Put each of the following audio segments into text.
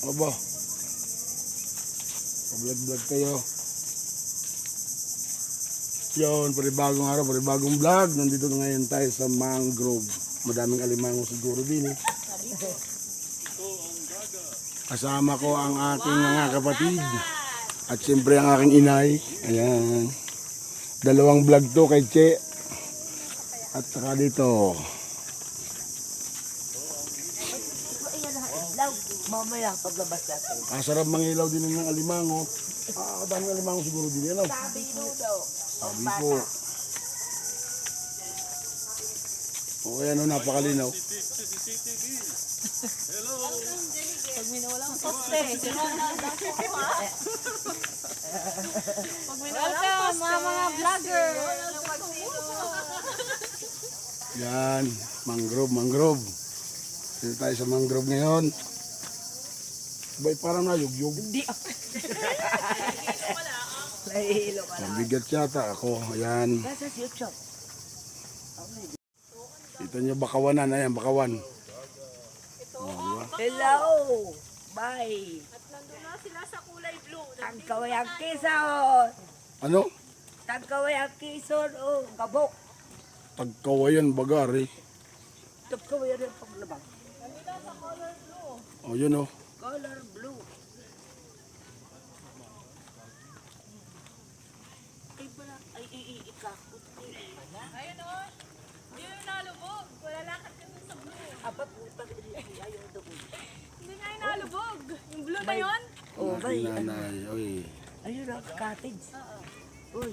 Aba, pa-vlog kayo. Yun, panibagong araw, panibagong vlog. Nandito na ngayon tayo sa mangrove. Madaming alimango siguro din eh. Kasama ko ang aking mga kapatid. At siyempre ang aking inay. Ayan. Dalawang vlog to kay Che. At saka dito. Mamaya paglabas natin. Sarap mangilaw din ng alimango. Daming alimango siguro din yan. Sabi po daw. Sabi po. O yan o, napakalinaw. Pag minawala ang poste. Welcome mga vlogger. Yan, mangrove. Dito tayo sa mangrove ngayon. Sabay parang nayugyug. Hindi ako. Nahihilo ka na. Mabigat yata ako. Ayan. Nasa YouTube. Ito nyo bakawanan. Ayan, bakawan. Diba? Hello. Bye. At nandun na sila sa kulay blue. Tagkaway ang kison. Ano? Tagkaway ang kison. Oh, kabok. Tagkawayan bagari. Tagkaway ang paglabang. Nandito sa color blue. O yun o. Color blue. Ay pala. Ay ikakot. Ayun o. Hindi yung nalubog. Wala lakad kami sa blue. Apat puta. Ayaw doon. Hindi nga yung nalubog. Yung blue na yun. Oh, Aking bye. nanay. Oy. Ayun ang cottage. Uy.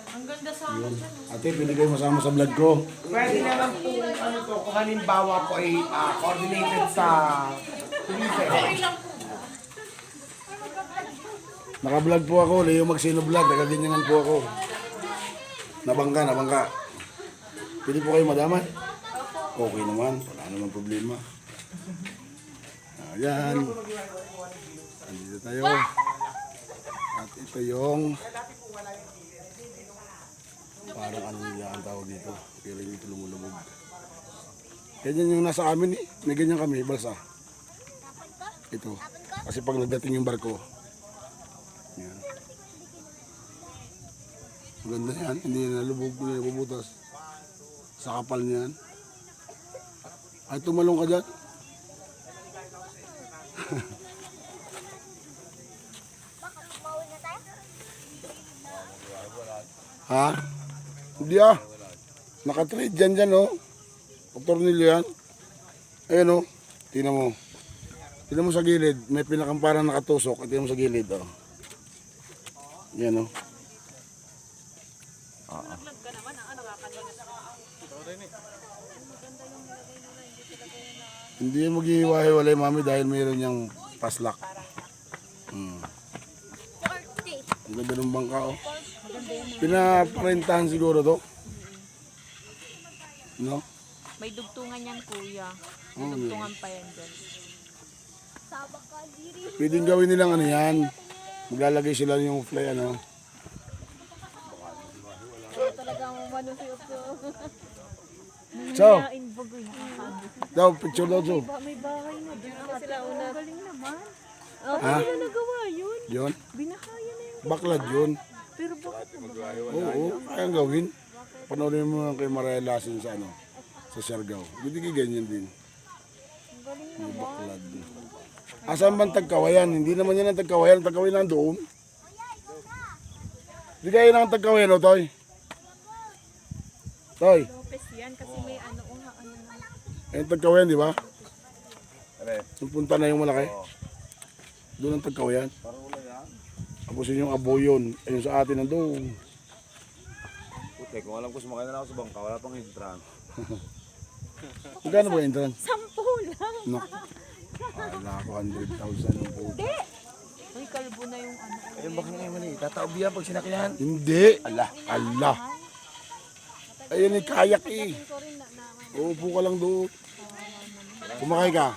Ang ganda sa Yun. Ate, pwede kayo masama sa vlog ko. Pwede naman po ano to, kung halimbawa po ay coordinated sa tourism. Naka-vlog po ako. Leo Magsino Vlog. Nakaganyangan po ako. Nabangka. Pwede po kayo madaman? Okay naman. Wala naman problema. Ayan. Andito tayo. At ito yung parang ano nila ang tawag dito. Pero hindi ito lumulubog. Ganyan yung nasa amin eh. May ganyan kami, balsa. Ito. Kasi pag nagdating yung barko, yan. Maganda yan. Hindi nalubog, hindi nabubutas. Sa kapal niyan. Ay, tumalong ka dyan. Ha? Hindi ah. Nakatrade dyan oh. Tornilyo yan. Ayan oh. Tingnan mo. Tingnan mo sa gilid. May pinakang parang nakatusok. Tingnan mo sa gilid oh. Yan oh. vlog ka naman. Nakakalimutan. Hindi yan maghihiwa-hiwalay mami dahil mayroon niyang paslak. Ang ganda ng bangka oh. Pinaparentahan siguro to. No? May dugtungan yan kuya. Oh, May dugtungan pa yan dyan. pwedeng gawin nilang ano yan. Maglalagay sila yung fly ano. Talagang manusiyot ko. So, Inbogoy. daw picture daw so. May bahay na. Doon na sila una. Galing naman. Ha? Ano nagawa yun? Yun. Binahaya na yun. Baklad yun. Pero bakit na Oo, kayang gawin. Panoorin mo kay Maria Lasin sa ano, sa Siargao. Hindi ka ganyan din. May baklad. Asan bang Tagkawayan? Hindi naman yan ang Tagkawayan. Tagkawayan nandoon. Hindi kayo ng Tagkawayan, o Toy? Toy, Lopez yan kasi may ano o nga ano na. ayun Tagkawayan, di ba? Yung punta na yung malaki. Doon ang Tagkawayan. Tapos yun yung Aboyon. Ayun sa atin nandoon. Puti, kung alam ko sumakay na lang ako sa bangka, wala pang hintran. Magkano ba yung entrance? 10 lang. No. Ala ko 100,000 yung po. Uy, kalbo na yung ano. Ayun baka ngayon mali, tataob yan pag sinakyan. Hindi. Allah. Ayun yung kayak eh. Uupo ka lang doon. Sumakay ka.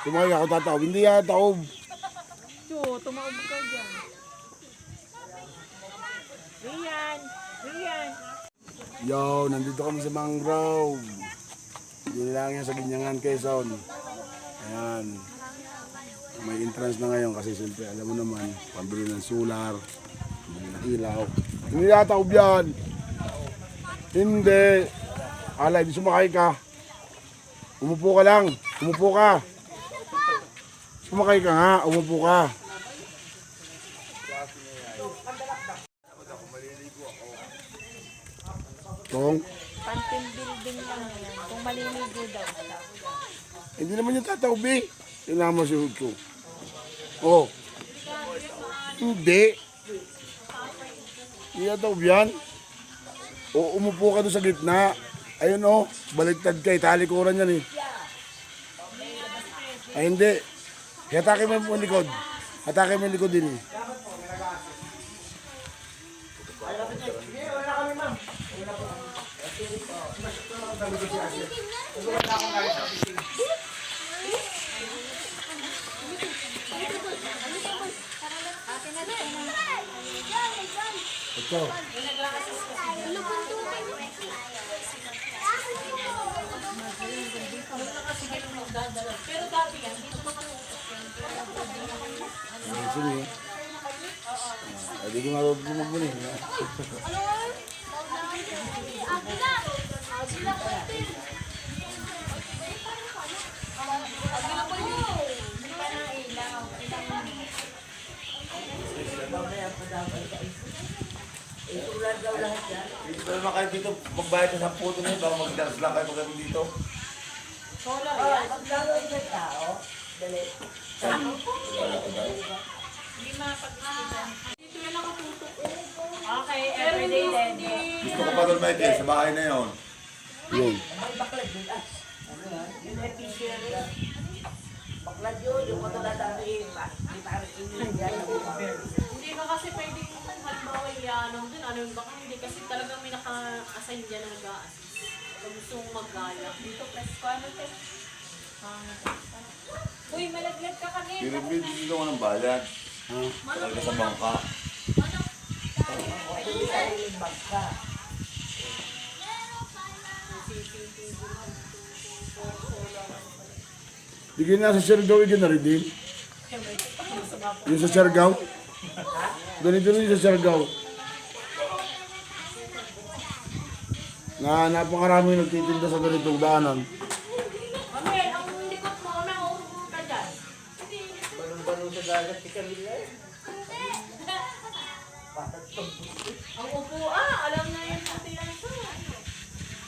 Sumakay ka ako tataob. Hindi yan taob. So, tumaob ka dyan. Rian! Yo, nandito kami sa Mangrove. Yun lang yan sa Ginyangan, Quezon. Ayan. May entrance na ngayon kasi siyempre alam mo naman, pambili ng solar, pambili ng ilaw. Hindi yata ubyan. Hindi. Alay, di sumakay ka. Umupo ka lang. Umupo ka. Sumakay ka nga. Umupo ka. Tong, Pantin building lang yan. Kung maliligo daw. hindi naman yung tatawbi. Tinama si Hucho. Oh. Hindi. Hindi tatawbi yan. O umupo ka doon sa gitna. Ayun oh, baliktad ka. Talikuran yan eh. Ay hindi. Hatake mo yung likod. Hatake mo yung likod din eh. Ito. Ayun, sige. Ay, di ko marunong magbuli. Dito naman kayo dito, magbayad na sa puto nyo, baka mag-dance lang kayo pagdating dito. Okay, everyday then. Gusto ko pa doon, Michael, sa bahay na yun. Yun. Baklad yun, yung katulad ang Hindi ka kasi pwedeng halimbawa iyanong dun. Ano yung baka hindi kasi talagang may naka-assign dyan na nag-a-assist. Kung gusto mong mag-gala. Dito, press ko. Ano, press? Uy, malaglag ka kanina. Pinipid dito ko ng bayad. Talaga sa bangka. Bigyan na sa Siargao, igyan na rin din. Yung sa Siargao. Ganito rin sa Siargao. Na napakarami nagtitinda sa ganitong daanan. Mamel, ang likot mo na ka dyan. Ang upo, alam na yun pati yan siya.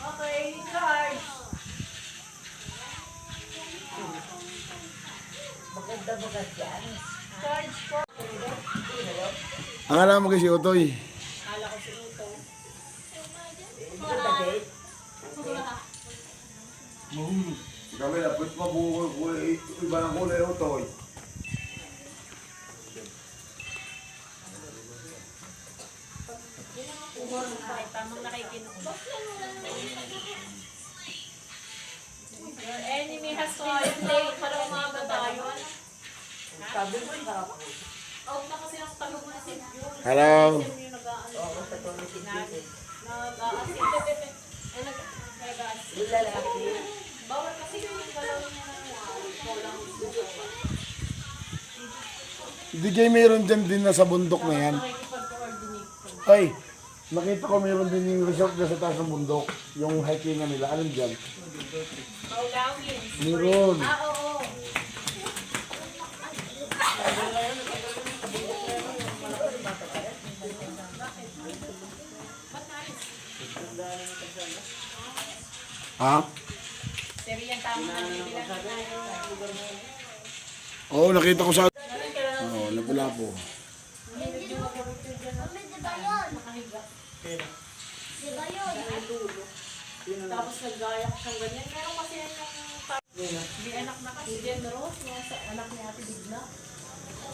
Okay, charge. Charge po. Ang alam mo kasi Utoy. Kala ko si Uto. Kami na, pwede pa iba ng kulay o to. Tamang nakikinig. Your enemy has fallen late. Para umaga tayo. Sabi mo, sarap. Out na kasi ang tago mo na si Jun. Hello. Yung nag-aano. Oo, sa tono si Tite. Nag-aasip. Yung lalaki. Bawal kasi yung galaw niya ng walang Hindi kayo mayroon dyan din na sa bundok na yan. makikipag-coordinate. Ay, nakita ko mayroon din yung resort na sa taas ng bundok. Yung hiking na nila. Alam dyan? Maulawin. Mayroon. Oo. Ha? Pero yan tama na bibilang tayo. Oo, nakita ko sa... Oo, lapu-lapo. Tapos nag-gaya ko siyang ganyan. Meron kasi yan yung may anak na kasi Jen Rose, yung sa anak ni Ate Bigla.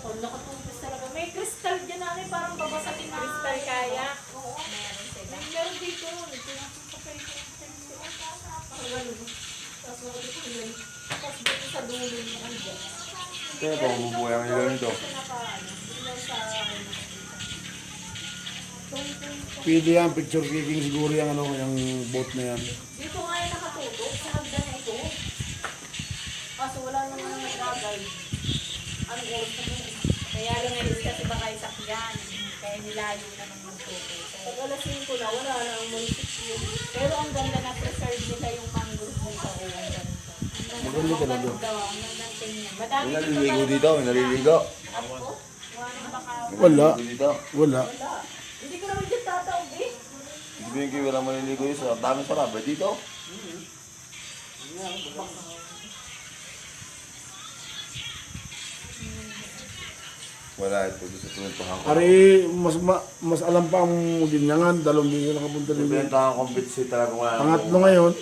Oh, nakatumpis talaga. May crystal dyan na parang babasagin na. Crystal kaya? Oo. Meron sila. Meron dito. Nagtinapos sa Facebook. Tapos wala dito yun. Tapos dito sa dulo niya. Andyan. Kaya pa, mabuhay ang ilaw nito. Pinaka-ano. Ilaw sa Pwede yan, picture taking siguro yung ano, yung boat na yan. Dito nga yung nakatutok sa hagdan na ito. Kaso wala naman ang nagagay. Anong oras na mo? Kaya lang ngayon kasi baka isakyan. Kaya nilayo naman magtuto. Pag alas 5 na, wala na ang munisipyo. Pero ang ganda na preserve nila yung mangrove nila. O, ang ganda. Maganda talaga. Ang ganda tingnan. Madami May naliligo dito, may naliligo. Ako? Wala baka. Wala. Dito. Wala. Wala. Hindi ko naman dyan tataog eh. Sabihin kayo walang maliligo yun sa dami sarap. Eh dito. Wala ito. Sa tuwintuhan ko. Ari, mas alam pa ang ginyangan, 2 bigo nakapunta din. Tuwintuhan kong bitsi talaga wala. Pangatlo ngayon,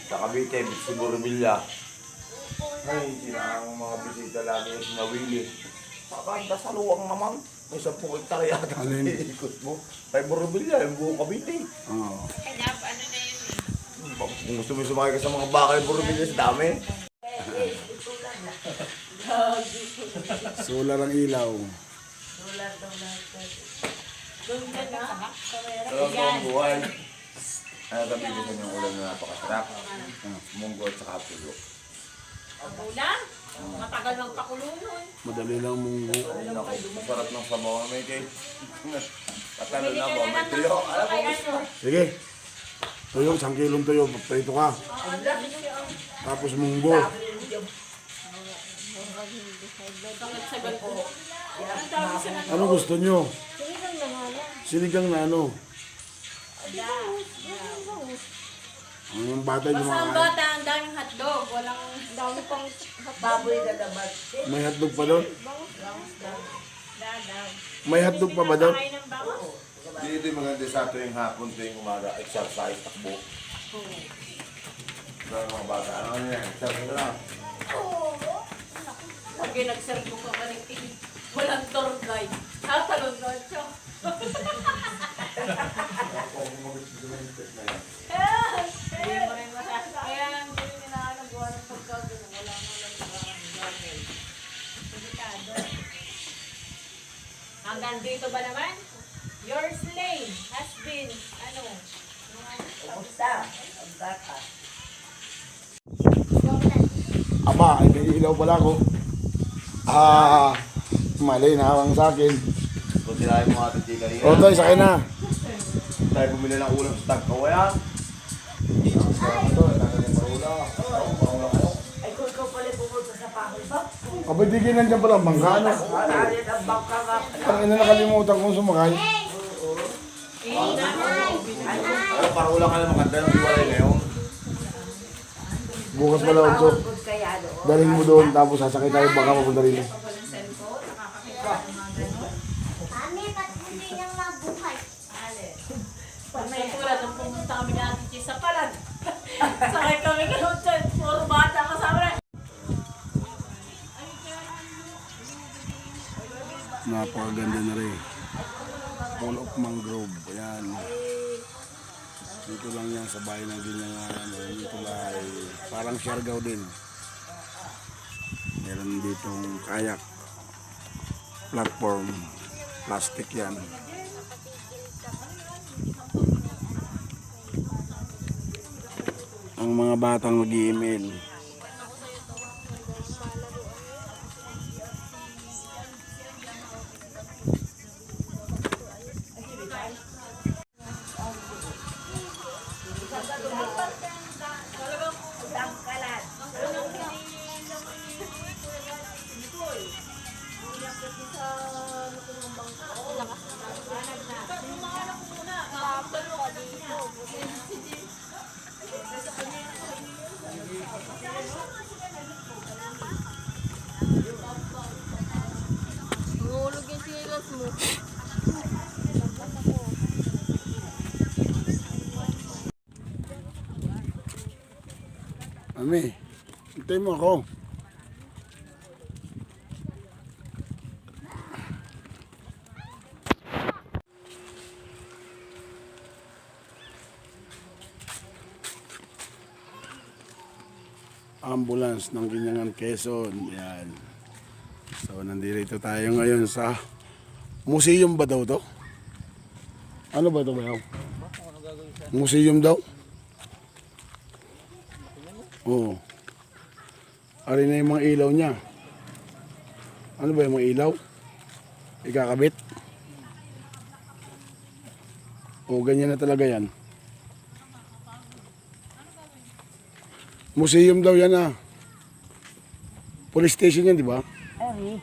Sa Cavite, bitsi Boromilla. Ay, sila ang mga bisita lagi yung sinawili. Pakanda sa luwang naman. May 10 hektare yata. Alin? Ikot mo. Kay Boromilla, yung buong Cavite. oh, Kaya ano na yun eh. Kung gusto mo sumakay ka sa mga baka yung Boromilla, sa dami. solar ang ilaw. Sulat daw lahat kasi. Doon ka na. Pero ang buhay. Ano sabi ko sa yung ulam na napakasarap? Munggo at saka pulo. Ang ulam. Matagal ng pakulo nun. Madali lang munggo. Naku, masarap ng sabaw na may kay. Patalo Bili na ka mo, na may lang tuyo. ng Alam mo, kay ano. Sige. Tuyo, 1 kilong tuyo, prito ka. Tapos munggo. Bakit sa ganito? Ang dami sa nag- Ano gusto nyo? Sinigang na ano? Ang bata nyo Basta ang mga bata, ang daming hotdog. Walang dami pang Baboy na dapat. may hotdog pa doon? dadaw. May hotdog pa ba doon? Kain ng bango. dito yung maganda sa tuwing hapon, tuwing umaga, exercise, takbo. Pero mga bata, ano yan, exercise na. Pag nag-serve mo ka paligting, walang tour guide. Tatalon doon siya. Hindi mo rin masasabi. Kaya lang din nila nagawa ng pagkagano. Wala mo lang nagagamit. Delikado. Hanggang dito ba naman? Your slave has been, ano, Kamusta? Ang bata. Aba, ay may ilaw pala ako. Mali na hawang sa akin. Kung sinabi mo ating chika rin. O, Toy, sakay na. Tayo bumili ng ulam sa tagkawayan. Ito, nagagawin marula. Marula kayo. Ay, kung ikaw pala pumunta sa pahol ba? Kapitigin nandiyan pala, bangka na. Alit ang bangka nga. Ang ina nakalimutan kong sumakay. Ano, parula ka na maganda ng iwalay ngayon. Bukas pala, Otso. Good kaya doon. Daling mo doon, tapos sasakay tayo baka papunta rin. Mami, ba't hindi nang mabuhay? pag may tulad nung pumunta kami ni Ate Chis sa Palan. Sakay kami gano'n dyan. Puro bata kasama na. Napakaganda na rin. Full of mangrove. Ayan. Dito lang yan sa bahay ng Ginyangan. Dito lang parang Siargao din. Meron ditong kayak. Platform. Plastic yan. Ang mga batang mag-i-email. Ami, hintay mo ako. Ambulance ng Ginyangan, Quezon. Yan. So, nandito tayo ngayon sa museum ba daw to? Ano ba ito bayaw? Museum daw? Oo. Ari na yung mga ilaw niya. Ano ba yung mga ilaw? Ikakabit? O, ganyan na talaga yan. Museum daw yan ah. Police station yan, di ba? Oo.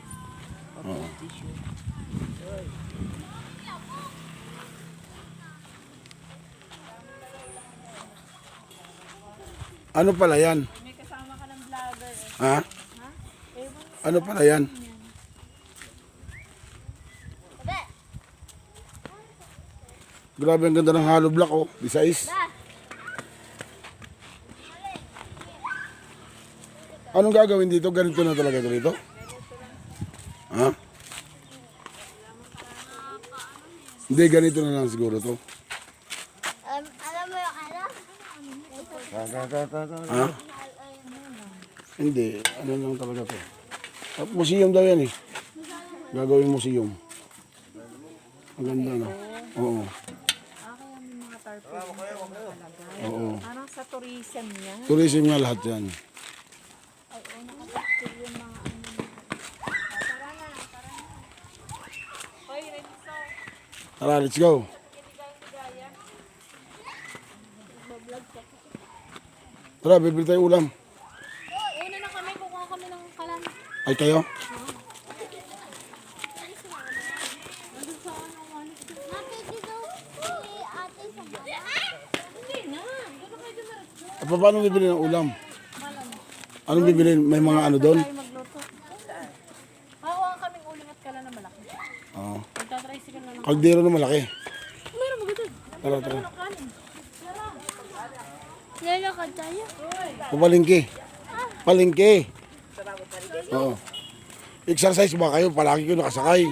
Ano pala yan? May kasama ka ng vlogger eh. Ha? Ano pala yan? Grabe, ang ganda ng hollow block, oh. Di size. Anong gagawin dito? Ganito na talaga ito dito? Ha? Hindi, ganito na lang siguro to. Alam mo yung ano? Ha? Hindi, ano lang talaga to. Museum daw yan eh. Gagawin museum. Ang ganda na. Oo. Oo. Parang sa tourism niya. Tourism nga lahat yan. Tara, let's go. Tara, bibili tayo ulam. Una na kami, kukuha kami ng kalan. Ay, kayo? Nakikita si ate sa baba. Hindi na. Doon na kayo dumiretso. At paano bibili ng ulam? Anong bibili? May mga ano doon? Tayo magluto. Hawa kaming uling at kalan na malaki. Oo. Magta-tricycle na lang. Kaldero na malaki. Meron maganda. Tara, tara. Kanin. Lalakad tayo. Papalingki. Palingki. Oo. Exercise ba kayo? Palagi ko nakasakay.